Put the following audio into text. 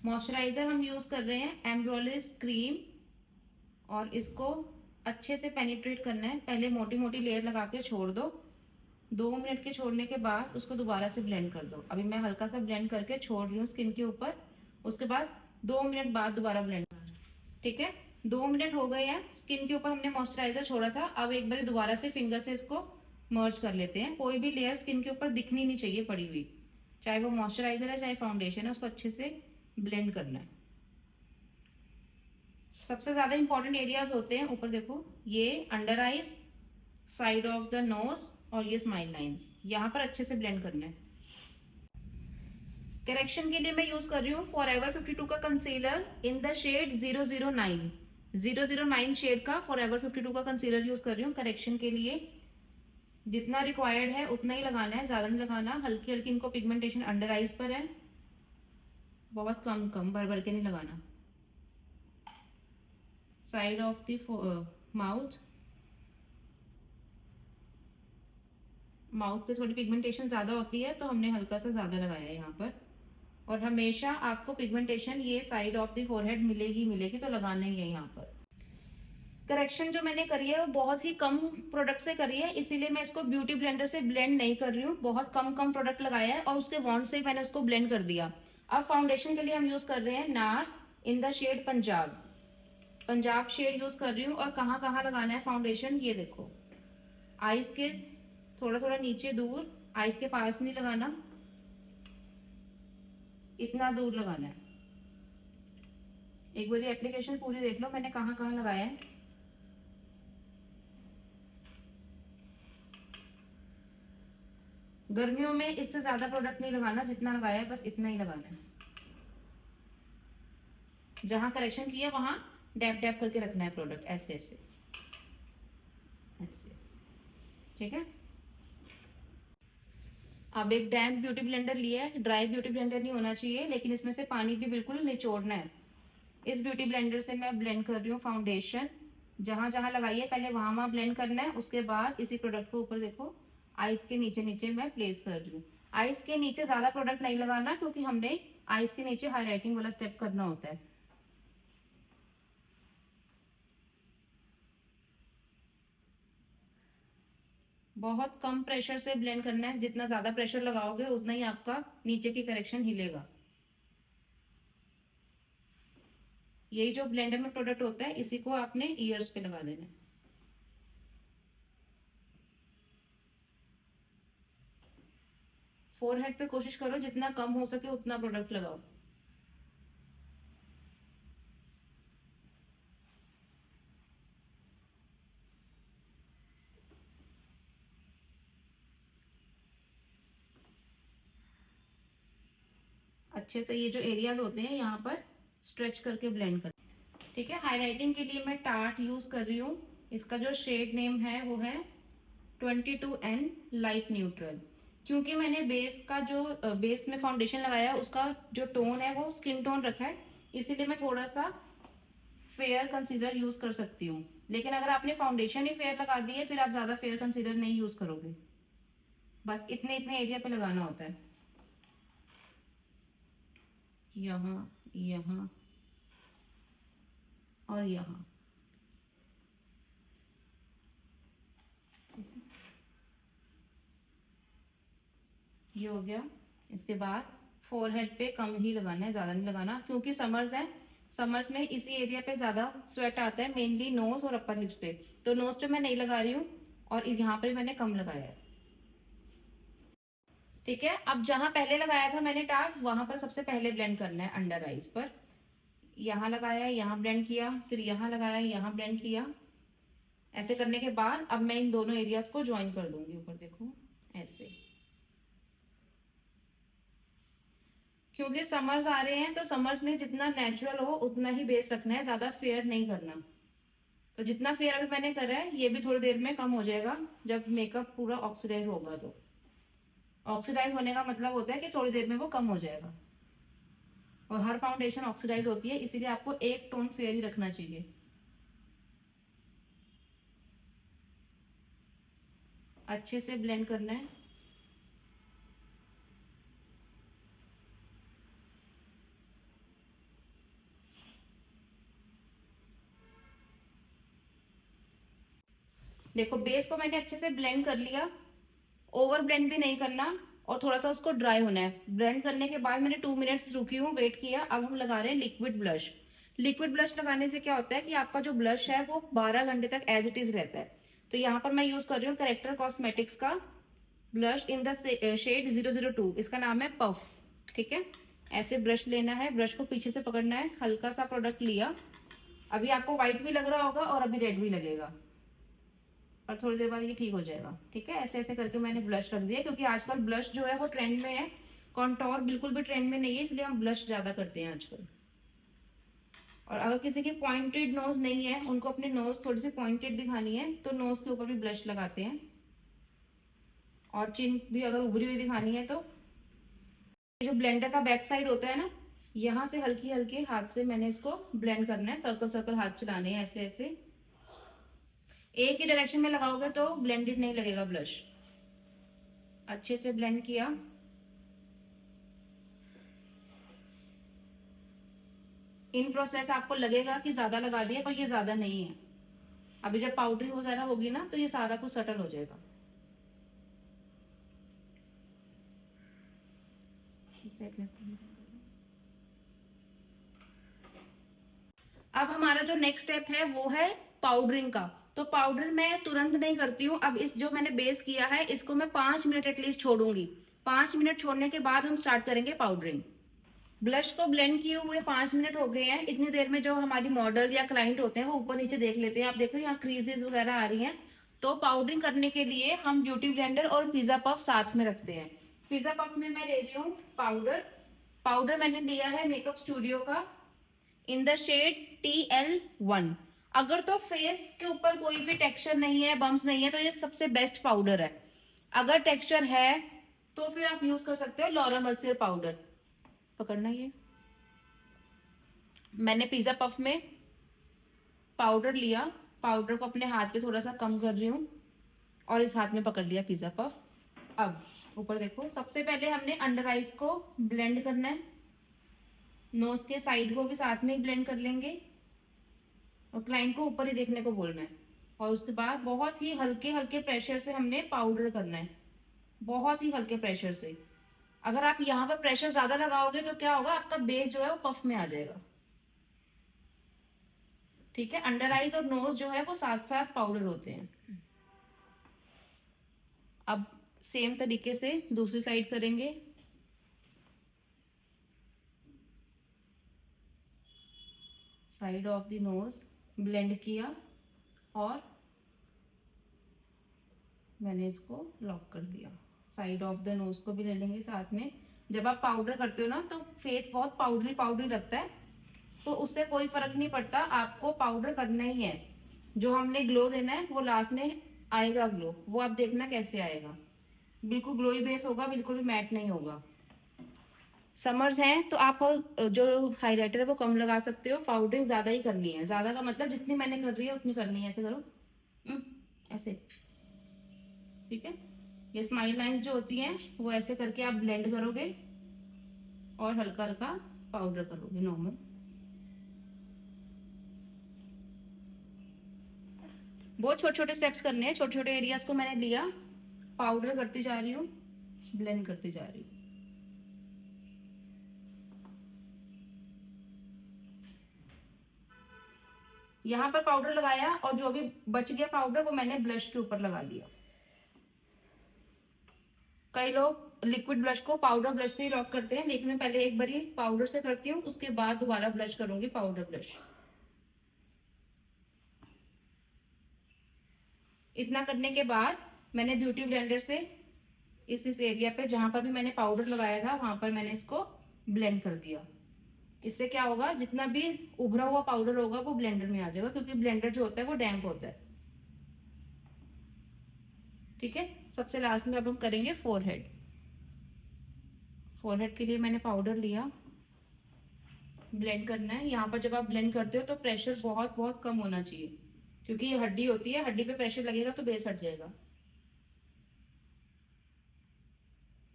Moisturiser हम use कर रहे हैं एम्ब्रोलिस क्रीम, और इसको अच्छे से पेनिट्रेट करना है। पहले मोटी मोटी लेयर लगा के छोड़ दो, 2 मिनट के छोड़ने के बाद उसको दोबारा से ब्लेंड कर दो। अभी मैं हल्का सा ब्लेंड करके छोड़ रही हूँ स्किन के ऊपर, उसके बाद 2 मिनट बाद दोबारा ब्लेंड। ठीक है, 2 मिनट हो गए हैं, स्किन के ऊपर हमने मॉइस्चराइजर छोड़ा था। अब एक बार दोबारा से फिंगर से इसको मर्ज कर लेते हैं। कोई भी लेयर स्किन के ऊपर दिखनी नहीं चाहिए पड़ी हुई, चाहे वो मॉइस्चराइजर है चाहे फाउंडेशन है, उसको अच्छे से ब्लेंड करना है। सबसे ज्यादा इंपॉर्टेंट एरियाज होते हैं, ऊपर देखो, ये under eyes, side of the nose और ये स्माइल लाइंस, यहाँ पर अच्छे से ब्लेंड करना है। करेक्शन के लिए मैं यूज कर रही हूँ फॉरएवर 52 का concealer in the shade 009। 009 shade का फॉरएवर 52 का कंसीलर यूज कर रही हूँ करेक्शन के लिए। जितना रिक्वायर्ड है उतना ही लगाना है, ज्यादा नहीं लगाना। हल्की हल्की इनको पिगमेंटेशन अंडर आईज पर है, बहुत कम कम भर भर के नहीं लगाना। Side of the mouth, mouth पे थोड़ी पिगमेंटेशन ज्यादा होती है तो हमने हल्का सा ज्यादा लगाया है यहाँ पर। और हमेशा आपको पिगमेंटेशन ये साइड ऑफ द फोरहेड मिलेगी मिलेगी, तो लगाना ही है यहाँ पर। करेक्शन जो मैंने करी है वो बहुत ही कम प्रोडक्ट से करी है, इसीलिए मैं इसको ब्यूटी ब्लेंडर से ब्लेंड नहीं कर रही हूँ। बहुत कम कम प्रोडक्ट लगाया है और उसके वॉन्ड से ही मैंने उसको ब्लेंड कर दिया। अब फाउंडेशन के लिए हम यूज कर रहे हैं NARS in the shade Punjab. Punjab shade use कर रही हूँ। और कहाँ कहाँ लगाना है फाउंडेशन, ये देखो, आईज के थोड़ा थोड़ा नीचे दूर, आईज के पास नहीं लगाना, इतना दूर लगाना है। एक बार एप्लीकेशन पूरी देख लो मैंने कहाँ कहाँ लगाया है। गर्मियों में इससे ज्यादा प्रोडक्ट नहीं लगाना, जितना लगाया है बस इतना ही लगाना है। जहां करेक्शन किया वहां डैप डैप करके रखना है प्रोडक्ट, ऐसे ऐसे ऐसे ऐसे। ठीक है, अब एक डैम्प ब्यूटी ब्लेंडर लिया है, ड्राई ब्यूटी ब्लेंडर नहीं होना चाहिए, लेकिन इसमें से पानी भी बिल्कुल निचोड़ना है। इस ब्यूटी ब्लेंडर से मैं ब्लेंड कर रही हूँ फाउंडेशन। जहां जहां लगाई है पहले वहां वहां ब्लेंड करना है, उसके बाद इसी प्रोडक्ट को ऊपर देखो आईज के नीचे नीचे मैं प्लेस कर रही हूँ। आईज के नीचे ज्यादा प्रोडक्ट नहीं लगाना, क्योंकि हमने आईज के नीचे हाईलाइटिंग वाला स्टेप करना होता है। बहुत कम प्रेशर से ब्लेंड करना है, जितना ज्यादा प्रेशर लगाओगे उतना ही आपका नीचे की करेक्शन हिलेगा। यही जो ब्लेंडर में प्रोडक्ट होता है इसी को आपने ईयर्स पे लगा देना है। फोरहेड पे कोशिश करो जितना कम हो सके उतना प्रोडक्ट लगाओ। अच्छे से ये जो एरियाज होते हैं यहाँ पर स्ट्रेच करके ब्लेंड कर। ठीक है, हाईलाइटिंग के लिए मैं टार्ट यूज कर रही हूँ। इसका जो शेड नेम है वो है 22N लाइट न्यूट्रल। क्योंकि मैंने बेस का जो बेस में फाउंडेशन लगाया उसका जो टोन है वो स्किन टोन रखा है, इसीलिए मैं थोड़ा सा फेयर कंसीलर यूज कर सकती हूँ। लेकिन अगर आपने फाउंडेशन ही फेयर लगा दी है फिर आप ज्यादा फेयर कंसीलर नहीं यूज करोगे। बस इतने इतने एरिया पे लगाना होता है, यहाँ यहाँ और यहाँ। ये हो गया। इसके बाद फोरहेड पे कम ही लगाना है, ज्यादा नहीं लगाना, क्योंकि समर्स है। समर्स में इसी एरिया पे ज्यादा स्वेट आता है, मेनली नोज और अपर लिप्स पे। तो नोज पे मैं नहीं लगा रही हूँ और यहाँ पे मैंने कम लगाया है। ठीक है, अब जहां पहले लगाया था मैंने टार्ट, वहां पर सबसे पहले ब्लेंड करना है अंडर आईज पर। यहाँ लगाया, यहाँ ब्लेंड किया, फिर यहाँ लगाया, यहाँ ब्लेंड किया। ऐसे करने के बाद अब मैं इन दोनों एरियाज को ज्वाइन कर दूंगी। ऊपर देखो ऐसे, क्योंकि समर्स आ रहे हैं तो समर्स में जितना नेचुरल हो उतना ही बेस रखना है, ज्यादा फेयर नहीं करना। तो जितना फेयर अभी मैंने करा है ये भी थोड़ी देर में कम हो जाएगा जब मेकअप पूरा ऑक्सीडाइज होगा। तो ऑक्सीडाइज होने का मतलब होता है कि थोड़ी देर में वो कम हो जाएगा। और हर फाउंडेशन ऑक्सीडाइज होती है, इसीलिए आपको एक टोन फेयर ही रखना चाहिए। अच्छे से ब्लेंड करना है। देखो बेस को मैंने अच्छे से ब्लेंड कर लिया, ओवर ब्लेंड भी नहीं करना, और थोड़ा सा उसको ड्राई होना है। ब्लेंड करने के बाद मैंने 2 मिनट्स रुकी हूँ, वेट किया। अब हम लगा रहे हैं लिक्विड ब्लश। लिक्विड ब्लश लगाने से क्या होता है कि आपका जो ब्लश है वो 12 घंटे तक एज इट इज रहता है। तो यहाँ पर मैं यूज कर रही हूँ करेक्टर कॉस्मेटिक्स का ब्लश इन द शेड 002। इसका नाम है पफ। ठीक है, ऐसे ब्रश लेना है, ब्रश को पीछे से पकड़ना है, हल्का सा प्रोडक्ट लिया। अभी आपको व्हाइट भी लग रहा होगा और अभी रेड भी लगेगा, और थोड़ी देर बाद ये ठीक हो जाएगा। ठीक है, ऐसे ऐसे करके मैंने ब्लश रख दिया, क्योंकि आजकल ब्लश जो है वो ट्रेंड में है, कॉन्टोर बिल्कुल भी ट्रेंड में नहीं है, इसलिए हम ब्लश ज्यादा करते हैं आजकल। और अगर किसी की पॉइंटेड नोज नहीं है, उनको अपनी नोज थोड़ी सी पॉइंटेड दिखानी है, तो नोज के ऊपर भी ब्लश लगाते हैं। और चिन भी अगर उभरी हुई दिखानी है तो जो ब्लेंडर का बैक साइड होता है ना, यहाँ से हल्की हल्की हाथ से मैंने इसको ब्लेंड करना है, सर्कल सर्कल हाथ चलाने हैं ऐसे ऐसे। एक ही डायरेक्शन में लगाओगे तो ब्लेंडेड नहीं लगेगा ब्लश। अच्छे से ब्लेंड किया। इन प्रोसेस आपको लगेगा कि ज्यादा लगा दिया, पर ये ज्यादा नहीं है। अभी जब पाउडरिंग वगैरह होगी ना तो ये सारा कुछ सेटल हो जाएगा। अब हमारा जो नेक्स्ट स्टेप है वो है पाउडरिंग का। तो पाउडर मैं तुरंत नहीं करती हूँ। अब इस जो मैंने बेस किया है इसको मैं 5 मिनट एटलीस्ट छोड़ूंगी। 5 मिनट छोड़ने के बाद हम स्टार्ट करेंगे पाउडरिंग। ब्लश को ब्लेंड किए हुए 5 मिनट हो गए हैं। इतनी देर में जो हमारी मॉडल या क्लाइंट होते हैं वो ऊपर नीचे देख लेते हैं। आप देखो यहाँ क्रीजेस वगैरह आ रही हैं। तो पाउडरिंग करने के लिए हम ब्यूटी ब्लेंडर और पिज्जा पफ साथ में रखते हैं। पिज्जा पफ में मैं ले रही हूँ पाउडर। पाउडर मैंने लिया है मेकअप स्टूडियो का इन द शेड TL1। अगर तो फेस के ऊपर कोई भी टेक्सचर नहीं है, बम्स नहीं है, तो ये सबसे बेस्ट पाउडर है। अगर टेक्सचर है तो फिर आप यूज कर सकते हो लॉरा मर्सियर पाउडर। पकड़ना, ये मैंने पिज्जा पफ में पाउडर लिया, पाउडर को अपने हाथ पे थोड़ा सा कम कर रही हूँ और इस हाथ में पकड़ लिया पिज्जा पफ। अब ऊपर देखो, सबसे पहले हमने अंडर आइज को ब्लेंड करना है, नोज के साइड को भी साथ में ब्लेंड कर लेंगे, और क्लाइंट को ऊपर ही देखने को बोलना है। और उसके बाद बहुत ही हल्के हल्के प्रेशर से हमने पाउडर करना है, बहुत ही हल्के प्रेशर से। अगर आप यहाँ पर प्रेशर ज्यादा लगाओगे तो क्या होगा, आपका बेस जो है वो पफ में आ जाएगा। ठीक है, अंडर आइज और नोज जो है वो साथ साथ पाउडर होते हैं। अब सेम तरीके से दूसरी साइड करेंगे। Side of the nose blend किया और मैंने इसको लॉक कर दिया। साइड ऑफ द नोज को भी ले लेंगे साथ में। जब आप पाउडर करते हो ना तो फेस बहुत पाउडरी पाउडरी लगता है, तो उससे कोई फर्क नहीं पड़ता, आपको पाउडर करना ही है। जो हमने ग्लो देना है वो लास्ट में आएगा ग्लो, वो आप देखना कैसे आएगा। बिल्कुल ग्लोई बेस होगा, बिल्कुल भी मैट नहीं होगा। समर्स हैं तो आप जो हाइलाइटर है वो कम लगा सकते हो, पाउडरिंग ज्यादा ही करनी है। ज्यादा का मतलब जितनी मैंने कर रही है उतनी करनी है। ऐसे करो, ऐसे। ठीक है, ये स्माइल लाइंस जो होती हैं वो ऐसे करके आप ब्लेंड करोगे और हल्का हल्का पाउडर करोगे नॉर्मल। बहुत छोटे छोटे स्टेप्स करने हैं, छोटे छोटे एरियाज को मैंने लिया, पाउडर करती जा रही हूँ, ब्लेंड करती जा रही हूँ। यहाँ पर पाउडर लगाया और जो भी बच गया पाउडर वो मैंने ब्लश के ऊपर लगा दिया। कई लोग लिक्विड ब्लश को पाउडर ब्लश से ही लॉक करते हैं, लेकिन मैं पहले एक बारी पाउडर से करती हूँ, उसके बाद दोबारा ब्लश करूंगी पाउडर ब्लश। इतना करने के बाद मैंने ब्यूटी ब्लेंडर से इस एरिया पे जहां पर भी मैंने पाउडर लगाया था वहां पर मैंने इसको ब्लेंड कर दिया। इससे क्या होगा, जितना भी उभरा हुआ पाउडर होगा वो ब्लेंडर में आ जाएगा, क्योंकि ब्लेंडर जो होता है वो डैम्प होता है। ठीक है, सबसे लास्ट में अब हम करेंगे फोरहेड। फोरहेड के लिए मैंने पाउडर लिया, ब्लेंड करना है। यहाँ पर जब आप ब्लेंड करते हो तो प्रेशर बहुत बहुत कम होना चाहिए, क्योंकि ये हड्डी होती है, हड्डी पे प्रेशर लगेगा तो बेस हट जाएगा।